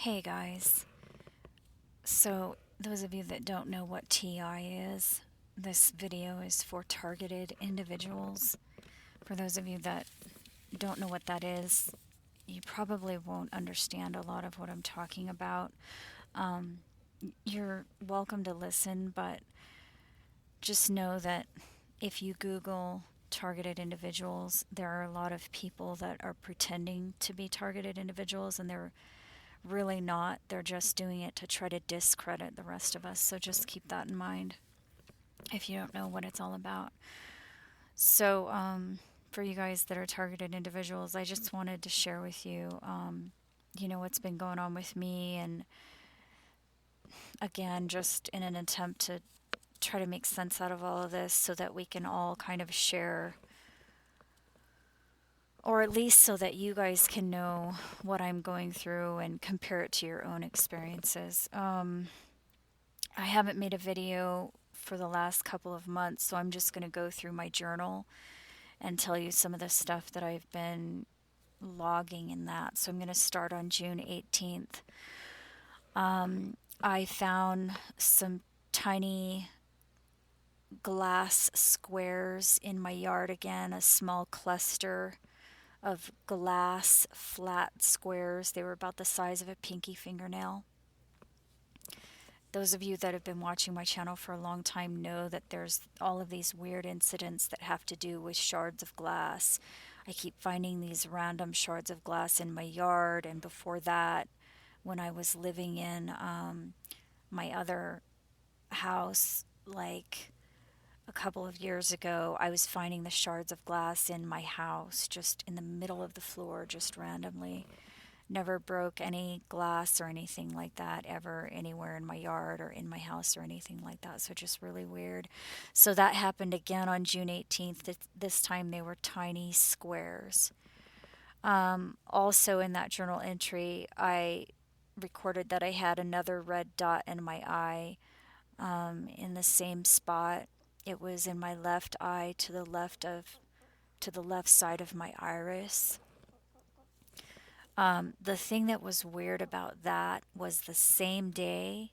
Hey guys, so those of you that don't know what TI is, this video is for targeted individuals. For those of you that don't know what that is, you probably won't understand a lot of what I'm talking about. You're welcome to listen, but just know that if you Google targeted individuals, there are a lot of people that are pretending to be targeted individuals, and they're really not. They're just doing it to try to discredit the rest of us. So just keep that in mind if you don't know what it's all about. So, for you guys that are targeted individuals, I just wanted to share with you, what's been going on with me. And again, just in an attempt to try to make sense out of all of this so that we can all kind of share, or at least so that you guys can know what I'm going through and compare it to your own experiences. I haven't made a video for the last couple of months, so I'm just going to go through my journal and tell you some of the stuff that I've been logging in that. So I'm going to start on June 18th. I found some tiny glass squares in my yard again, a small cluster of glass flat squares. They were about the size of a pinky fingernail. Those of you that have been watching my channel for a long time know that there's all of these weird incidents that have to do with shards of glass. I keep finding these random shards of glass in my yard, and before that, when I was living in my other house, like a couple of years ago, I was finding the shards of glass in my house, just in the middle of the floor, just randomly. Never broke any glass or anything like that ever anywhere in my yard or in my house or anything like that. So just really weird. So that happened again on June 18th. This time they were tiny squares. Also in that journal entry, I recorded that I had another red dot in my eye in the same spot. It was in my left eye to the left side of my iris. The thing that was weird about that was the same day,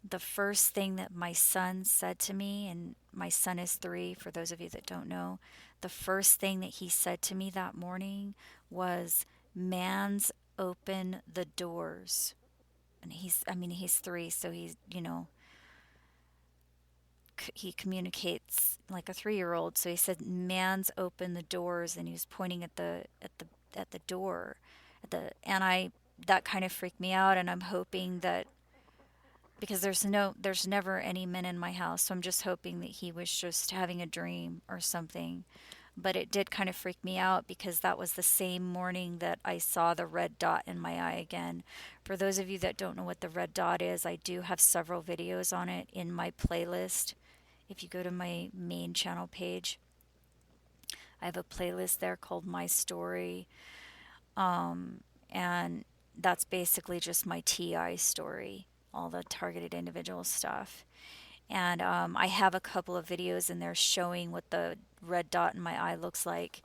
the first thing that my son said to me, and my son is 3, for those of you that don't know, the first thing that he said to me that morning was, "Man's open the doors." And he's 3, so he communicates like a 3-year-old. So he said, "Man's open the doors," and he was pointing at the door. That kind of freaked me out, and I'm hoping that, because there's never any men in my house, so I'm just hoping that he was just having a dream or something. But it did kind of freak me out because that was the same morning that I saw the red dot in my eye again. For those of you that don't know what the red dot is, I do have several videos on it in my playlist. If you go to my main channel page, I have a playlist there called My Story. And that's basically just my TI story, all the targeted individual stuff. And I have a couple of videos in there showing what the red dot in my eye looks like.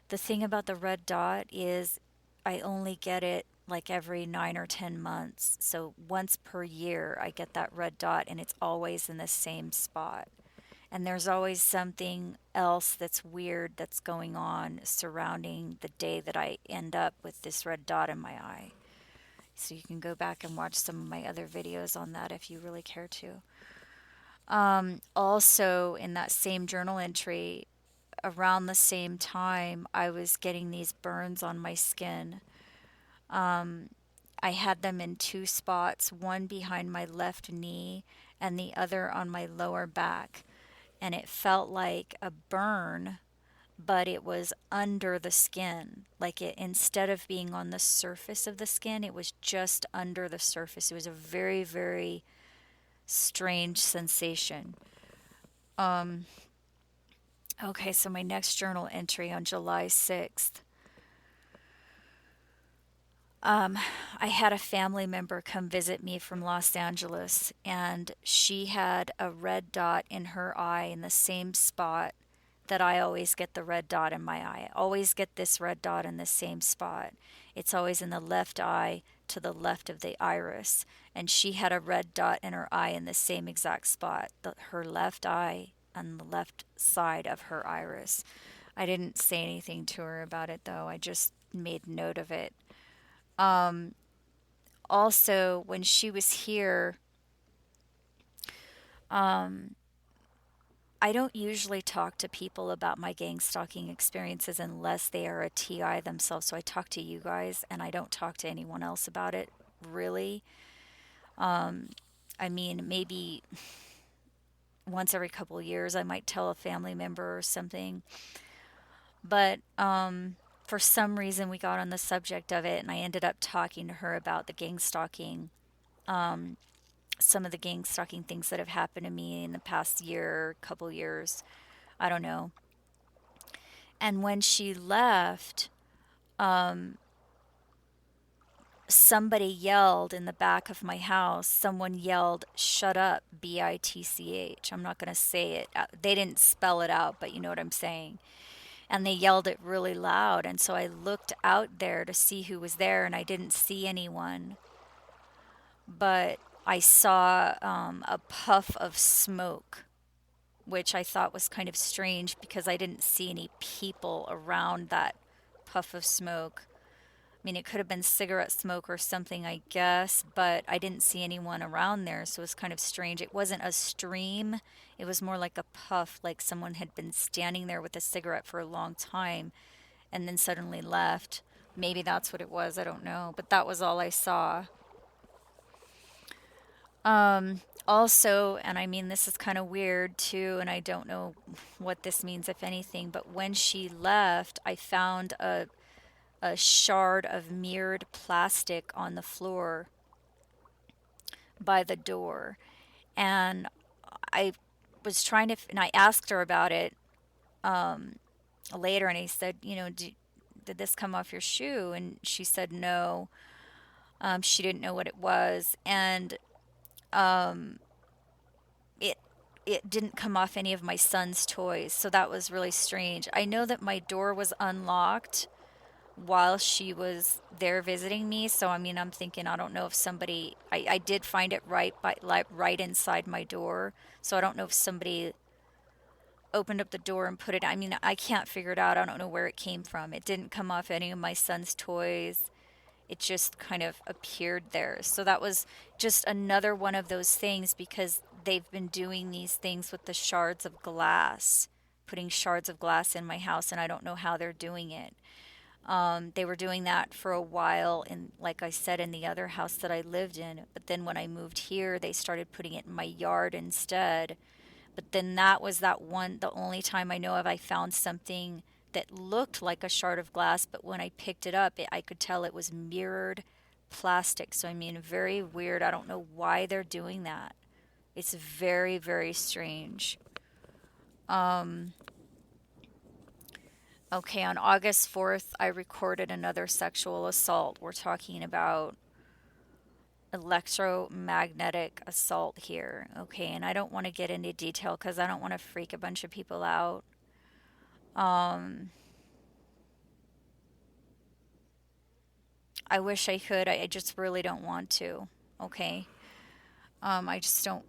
The thing about the red dot is I only get it like every 9 or 10 months. So once per year I get that red dot, and it's always in the same spot. And there's always something else that's weird that's going on surrounding the day that I end up with this red dot in my eye. So you can go back and watch some of my other videos on that if you really care to. Also, in that same journal entry, around the same time, I was getting these burns on my skin. I had them in 2 spots, one behind my left knee and the other on my lower back. And it felt like a burn, but it was under the skin. Like, it, instead of being on the surface of the skin, it was just under the surface. It was a very, very strange sensation. Okay, so my next journal entry on July 6th. I had a family member come visit me from Los Angeles, and she had a red dot in her eye in the same spot that I always get the red dot in my eye. I always get this red dot in the same spot. It's always in the left eye to the left of the iris, and she had a red dot in her eye in the same exact spot, her left eye on the left side of her iris. I didn't say anything to her about it though. I just made note of it. Um, Also, when she was here, um, I don't usually talk to people about my gang stalking experiences unless they are a TI themselves. So I talk to you guys and I don't talk to anyone else about it, really. Um, I mean, maybe once every couple of years I might tell a family member or something. But for some reason we got on the subject of it and I ended up talking to her about the gang stalking. Um, some of the gang stalking things that have happened to me in the past year, couple years, I don't know. And when she left, um, somebody yelled in the back of my house. Someone yelled, "Shut up, BITCH." I'm not going to say it. They didn't spell it out, but you know what I'm saying. And they yelled it really loud. And so I looked out there to see who was there, and I didn't see anyone. But I saw a puff of smoke, which I thought was kind of strange because I didn't see any people around that puff of smoke. I mean, it could have been cigarette smoke or something, I guess, but I didn't see anyone around there, so it was kind of strange. It wasn't a stream, it was more like a puff, like someone had been standing there with a cigarette for a long time and then suddenly left. Maybe that's what it was, I don't know, but that was all I saw. Also, and I mean, this is kind of weird too, and I don't know what this means, if anything, but when she left, I found a shard of mirrored plastic on the floor by the door. And I was trying to, and I asked her about it later, and I said, did this come off your shoe? And she said no. She didn't know what it was. And um, it it didn't come off any of my son's toys, so that was really strange. I know that my door was unlocked while she was there visiting me, so I mean, I'm thinking, I don't know if somebody, I did find it right by, like, right inside my door, so I don't know if somebody opened up the door and put it, I mean, I can't figure it out. I don't know where it came from. It didn't come off any of my son's toys. It just kind of appeared there. So that was just another one of those things, because they've been doing these things with the shards of glass, putting shards of glass in my house, and I don't know how they're doing it. They were doing that for a while, in, like I said, in the other house that I lived in. But then when I moved here, they started putting it in my yard instead. But then that was that one, the only time I know of I found something that looked like a shard of glass, but when I picked it up, I could tell it was mirrored plastic. So, I mean, very weird. I don't know why they're doing that. It's very, very strange. Um, okay, on August 4th, I recorded another sexual assault. We're talking about electromagnetic assault here. Okay, and I don't want to get into detail because I don't want to freak a bunch of people out. Um, I wish I could. I just really don't want to. Okay. I just don't.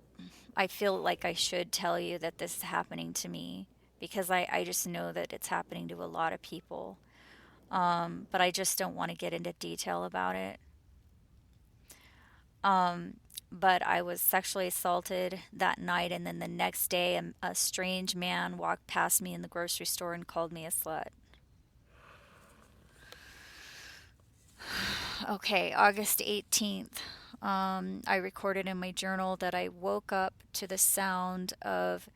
I feel like I should tell you that this is happening to me because I just know that it's happening to a lot of people. But I just don't want to get into detail about it. Um, but I was sexually assaulted that night, and then the next day, a strange man walked past me in the grocery store and called me a slut. Okay, August 18th. I recorded in my journal that I woke up to the sound of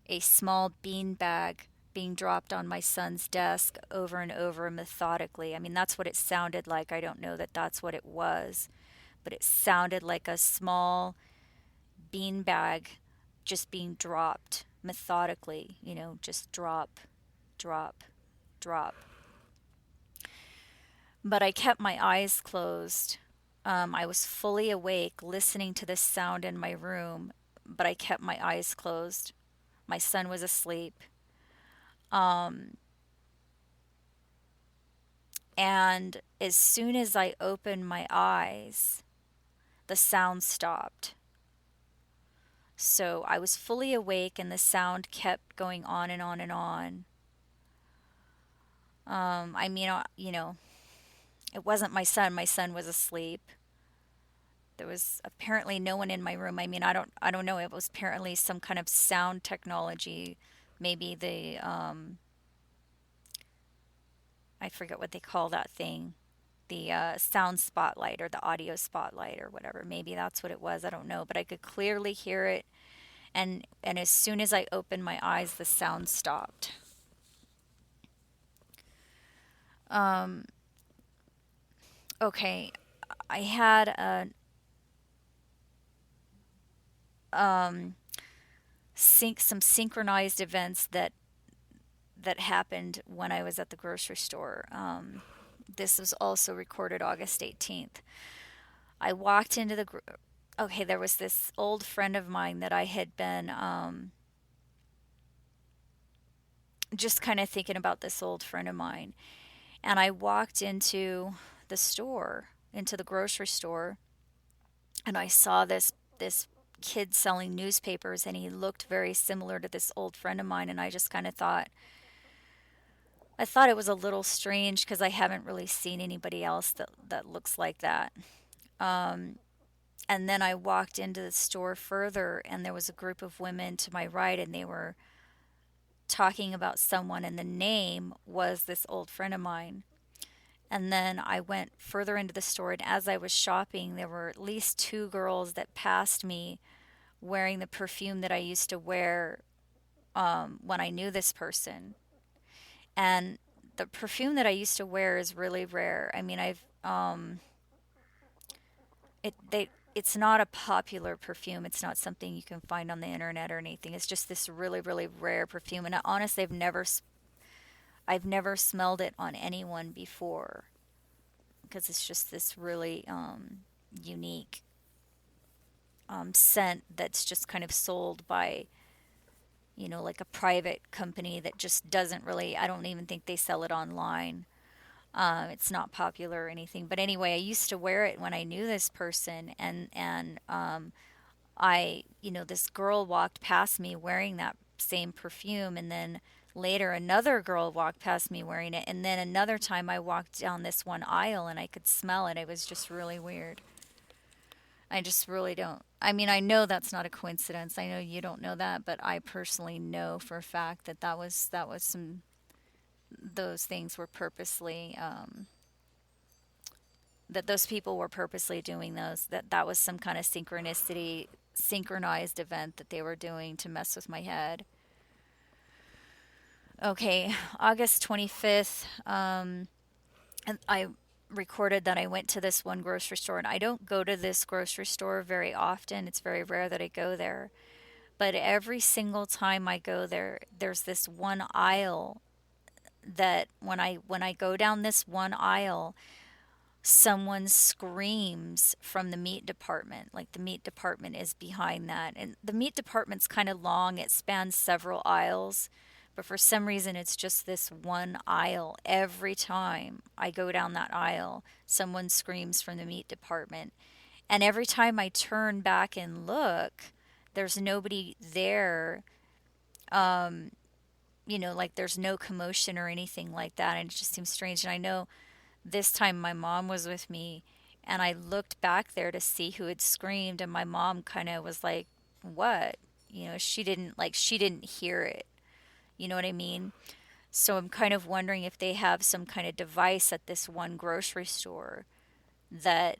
a small bean bag being dropped on my son's desk over and over methodically. I mean, that's what it sounded like. I don't know that that's what it was, but it sounded like a small bean bag just being dropped methodically, just drop, drop, drop. But I kept my eyes closed. I was fully awake, listening to this sound in my room, but I kept my eyes closed. My son was asleep. Um, And as soon as I opened my eyes, the sound stopped. So I was fully awake and the sound kept going on and on and on. I mean, it wasn't my son. My son was asleep. There was apparently no one in my room. I mean, I don't know. It was apparently some kind of sound technology. Maybe I forget what they call that thing. The sound spotlight or the audio spotlight or whatever. Maybe that's what it was. I don't know. But I could clearly hear it. And as soon as I opened my eyes, the sound stopped. Um, okay. I had um, some synchronized events that happened when I was at the grocery store. This was also recorded August 18th. I walked into okay, there was this old friend of mine that I had been just kind of thinking about this old friend of mine. And I walked into the store, into the grocery store, and I saw this kid selling newspapers, and he looked very similar to this old friend of mine. And I just kind of thought it was a little strange because I haven't really seen anybody else that looks like that. Um, and then I walked into the store further, and there was a group of women to my right, and they were talking about someone, and the name was this old friend of mine. And then I went further into the store, and as I was shopping, there were at least two girls that passed me wearing the perfume that I used to wear when I knew this person. And the perfume that I used to wear is really rare. I mean, it's not a popular perfume. It's not something you can find on the internet or anything. It's just this really, really rare perfume. And honestly, I've never smelled it on anyone before because it's just this really unique scent that's just kind of sold by, like a private company that just doesn't really, I don't even think they sell it online. It's not popular or anything. But anyway, I used to wear it when I knew this person, and this girl walked past me wearing that same perfume, and then later another girl walked past me wearing it, and then another time I walked down this one aisle and I could smell it. It was just really weird. I just really don't. I mean, I know that's not a coincidence. I know you don't know that, but I personally know for a fact that that was some those things were purposely that those people were purposely doing those, that was some kind of synchronized event that they were doing to mess with my head. Okay, August 25th, and I recorded that I went to this one grocery store, and I don't go to this grocery store very often. It's very rare that I go there. But every single time I go there, there's this one aisle that when I go down this one aisle, someone screams from the meat department. Like the meat department is behind that. And the meat department's kind of long, it spans several aisles. But for some reason, it's just this one aisle. Every time I go down that aisle, someone screams from the meat department. And every time I turn back and look, there's nobody there. Um, like there's no commotion or anything like that. And it just seems strange. And I know this time my mom was with me, and I looked back there to see who had screamed, and my mom kind of was like, "What?" She didn't hear it. You know what I mean? So I'm kind of wondering if they have some kind of device at this one grocery store that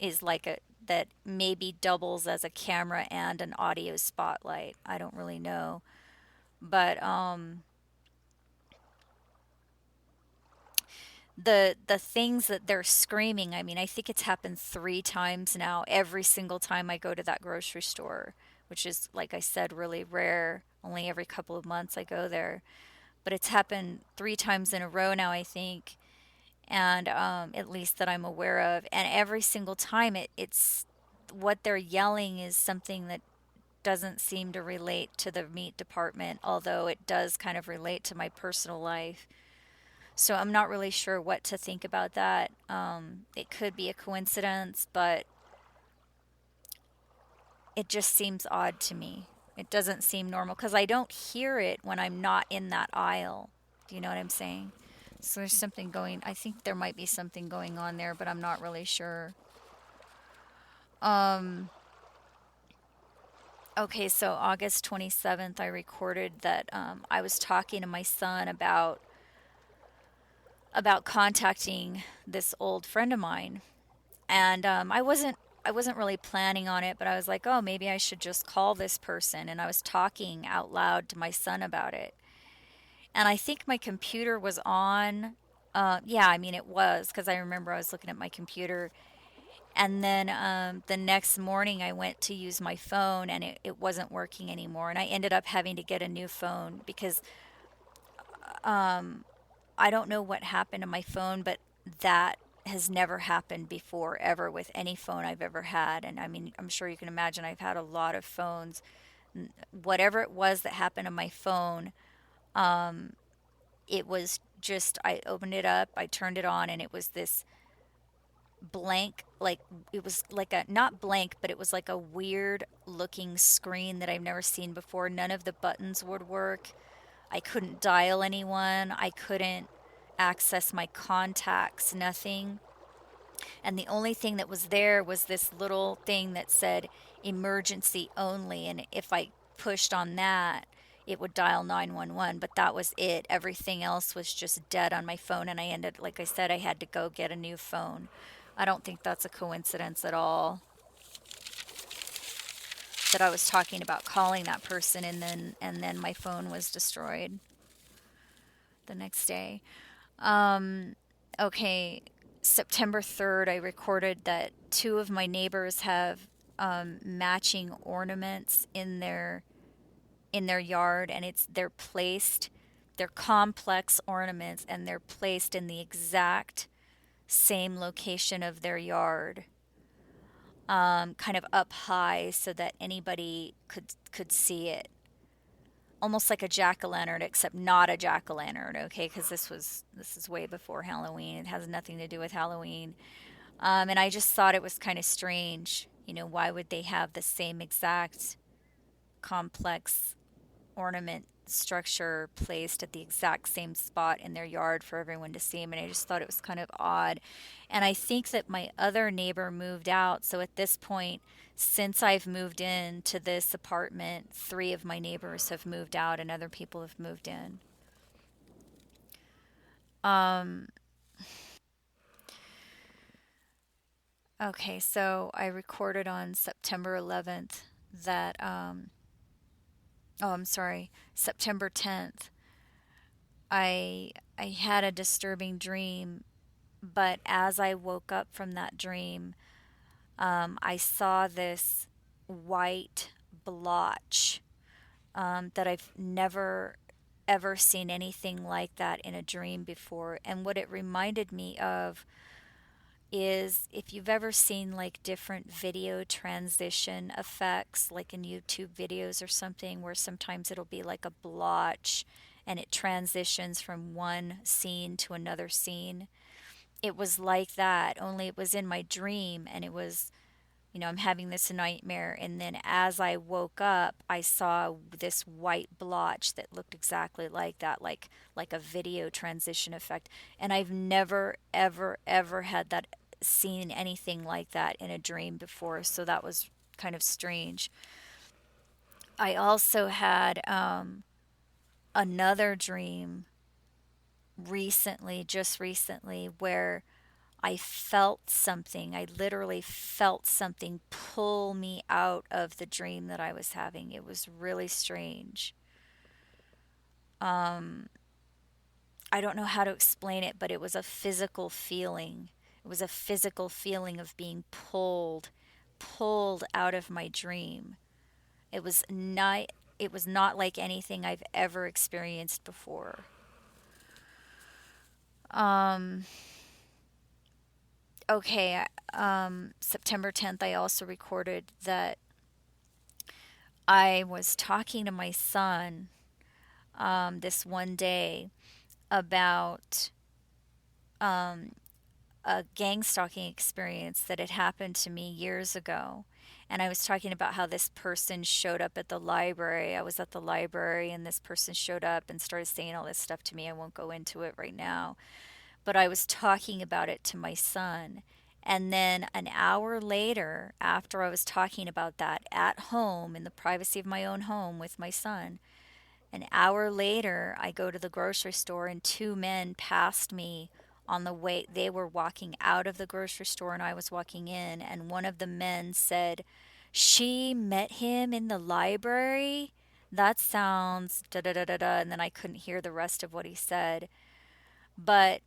is like a that maybe doubles as a camera and an audio spotlight. I don't really know. But the things that they're screaming, I mean, I think it's happened 3 times now, every single time I go to that grocery store, which is, like I said, really rare. Only every couple of months I go there. But it's happened 3 times in a row now, I think, and at least that I'm aware of. And every single time it's what they're yelling is something that doesn't seem to relate to the meat department, although it does kind of relate to my personal life. So I'm not really sure what to think about that. It could be a coincidence, but it just seems odd to me. It doesn't seem normal because I don't hear it when I'm not in that aisle. Do you know what I'm saying? So there's something going, I think there might be something going on there, but I'm not really sure. Um, okay, so August 27th, I recorded that I was talking to my son about contacting this old friend of mine, and I wasn't really planning on it, but I was like, oh, maybe I should just call this person, and I was talking out loud to my son about it, and I think my computer was on. Yeah, I mean it was because I remember I was looking at my computer, and then the next morning I went to use my phone, and it wasn't working anymore, and I ended up having to get a new phone because I don't know what happened to my phone, but that has never happened before, ever, with any phone I've ever had. And I mean, I'm sure you can imagine I've had a lot of phones. Whatever it was that happened to my phone, it was just, I opened it up, I turned it on, and it was this blank, like, it was like a, not blank, but it was like a weird looking screen that I've never seen before. None of the buttons would work. I couldn't dial anyone. I couldn't access my contacts, nothing. And the only thing that was there was this little thing that said emergency only. And if I pushed on that, it would dial 911, but that was it. Everything else was just dead on my phone. And I ended, like I said, I had to go get a new phone. I don't think that's a coincidence at all that I was talking about calling that person, and then my phone was destroyed the next day. Okay, September 3rd, I recorded that two of my neighbors have matching ornaments in their yard, and they're placed, they're complex ornaments, and they're placed in the exact same location of their yard, kind of up high so that anybody could see it, almost like a jack-o'-lantern, except not a jack-o'-lantern, okay? Because this is way before Halloween. It has nothing to do with Halloween. And I just thought it was kind of strange. Why would they have the same exact complex ornament structure placed at the exact same spot in their yard for everyone to see? And I just thought it was kind of odd. And I think that my other neighbor moved out. So at this point, since I've moved into this apartment, three of my neighbors have moved out and other people have moved in. Um, okay, so I recorded on September 11th that, oh, I'm sorry, September 10th, I had a disturbing dream, but as I woke up from that dream, I saw this white blotch, that I've never ever seen anything like that in a dream before. And what it reminded me of is, if you've ever seen like different video transition effects, like in YouTube videos or something, where sometimes it'll be like a blotch and it transitions from one scene to another scene. It was like that, only it was in my dream, and it was, I'm having this nightmare, and then as I woke up, I saw this white blotch that looked exactly like that, like a video transition effect. And I've never ever ever had that, seen anything like that in a dream before, so that was kind of strange. I also had another dream recently, just recently, where I felt something. I literally felt something pull me out of the dream that I was having. It was really strange. Um, I don't know how to explain it, but it was a physical feeling. It was a physical feeling of being pulled out of my dream. It was not it was not like anything I've ever experienced before. Um, okay, September 10th, I also recorded that I was talking to my son this one day about um, a gang stalking experience that had happened to me years ago. And I was talking about how this person showed up at the library. I was at the library and this person showed up and started saying all this stuff to me. I won't go into it right now. But I was talking about it to my son. And then an hour later, after I was talking about that at home, in the privacy of my own home with my son, an hour later, I go to the grocery store and two men passed me on the way. They were walking out of the grocery store and I was walking in. And one of the men said, "She met him in the library? That sounds da da da da da." And then I couldn't hear the rest of what he said. But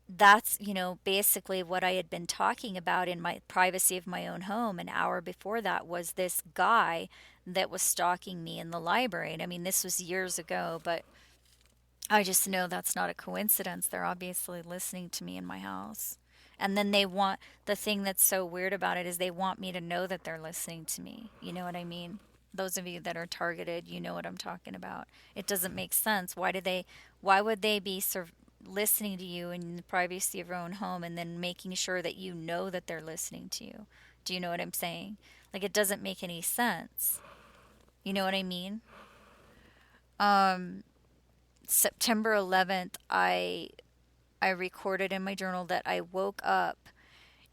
that's, basically what I had been talking about in my privacy of my own home. An hour before that was this guy that was stalking me in the library. And I mean, this was years ago, but I just know that's not a coincidence. They're obviously listening to me in my house. And then the thing that's so weird about it is they want me to know that they're listening to me. You know what I mean? Those of you that are targeted, you know what I'm talking about. It doesn't make sense. Why would they be listening to you in the privacy of your own home and then making sure that you know that they're listening to you? Do you know what I'm saying? Like, it doesn't make any sense. You know what I mean? Um, September 11th, I recorded in my journal that I woke up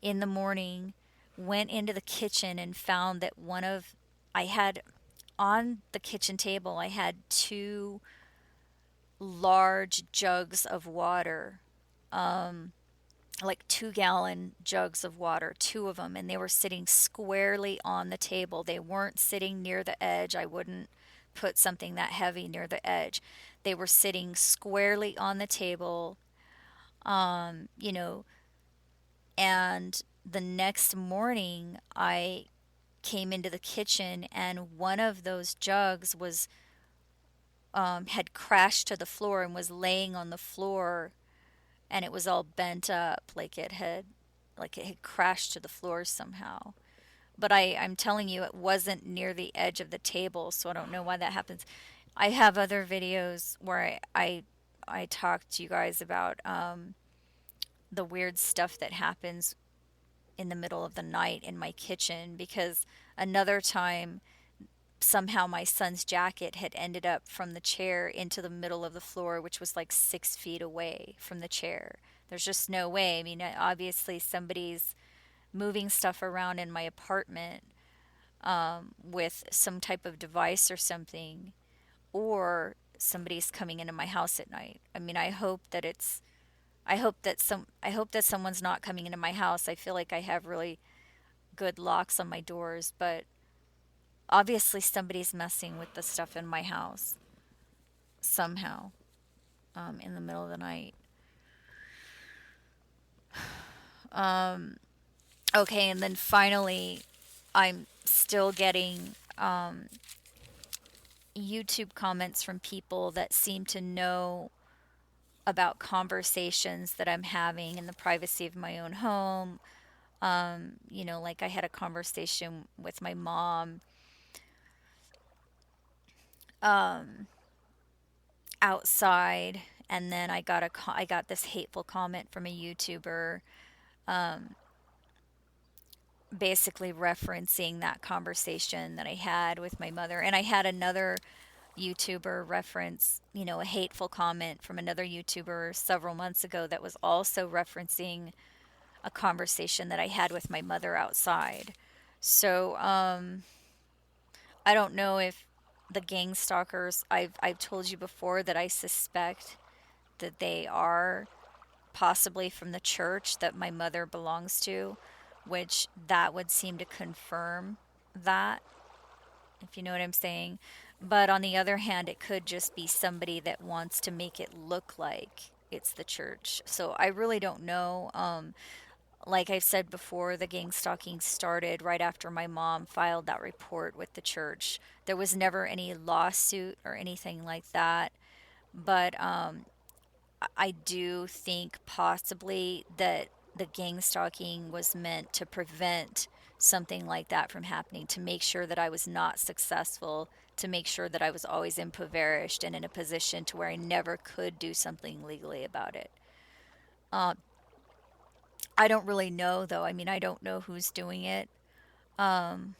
in the morning, went into the kitchen and found that I had on the kitchen table, I had two large jugs of water, um, like 2-gallon jugs of water, two of them, and they were sitting squarely on the table. They weren't sitting near the edge. I wouldn't put something that heavy near the edge. They were sitting squarely on the table, um, you know, and the next morning I came into the kitchen and one of those jugs had crashed to the floor and was laying on the floor, and it was all bent up like it had crashed to the floor somehow. But I'm telling you, it wasn't near the edge of the table, so I don't know why that happens. I have other videos where I talk to you guys about the weird stuff that happens in the middle of the night in my kitchen, because another time somehow my son's jacket had ended up from the chair into the middle of the floor, which was like 6 feet away from the chair. There's just no way. I mean, obviously somebody's moving stuff around in my apartment, with some type of device or something, or somebody's coming into my house at night. I mean, I hope that someone's not coming into my house. I feel like I have really good locks on my doors, but obviously somebody's messing with the stuff in my house somehow, in the middle of the night. Um, okay, and then finally, I'm still getting YouTube comments from people that seem to know about conversations that I'm having in the privacy of my own home. Like I had a conversation with my mom, um, outside, and then I got this hateful comment from a YouTuber, um, basically referencing that conversation that I had with my mother. And I had another YouTuber reference, a hateful comment from another YouTuber several months ago that was also referencing a conversation that I had with my mother outside. So, I don't know if the gang stalkers, I've told you before that I suspect that they are possibly from the church that my mother belongs to, which that would seem to confirm that, if you know what I'm saying. But on the other hand, it could just be somebody that wants to make it look like it's the church. So I really don't know. Like I've said before, the gang stalking started right after my mom filed that report with the church. There was never any lawsuit or anything like that. But I do think possibly that the gang stalking was meant to prevent something like that from happening, to make sure that I was not successful, to make sure that I was always impoverished and in a position to where I never could do something legally about it. I don't really know though. I mean, I don't know who's doing it. Um,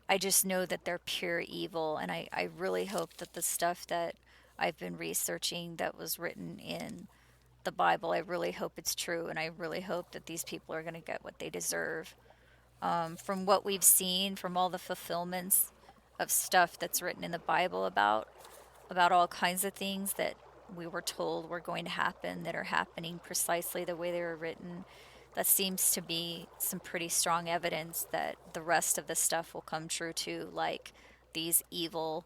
I just know that they're pure evil, and I really hope that the stuff that I've been researching that was written in the Bible, I really hope it's true, and I really hope that these people are going to get what they deserve. From what we've seen, from all the fulfillments of stuff that's written in the Bible about all kinds of things that we were told were going to happen that are happening precisely the way they were written, that seems to be some pretty strong evidence that the rest of the stuff will come true too, like these evil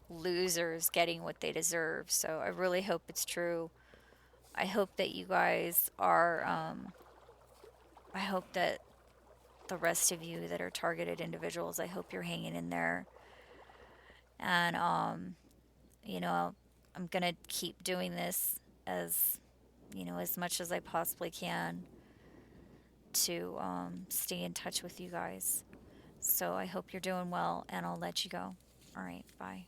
losers getting what they deserve. So I really hope it's true. I hope that you guys are, I hope that the rest of you that are targeted individuals, I hope you're hanging in there. And, you know, I'm going to keep doing this as, as much as I possibly can to stay in touch with you guys. So I hope you're doing well, and I'll let you go. All right, bye.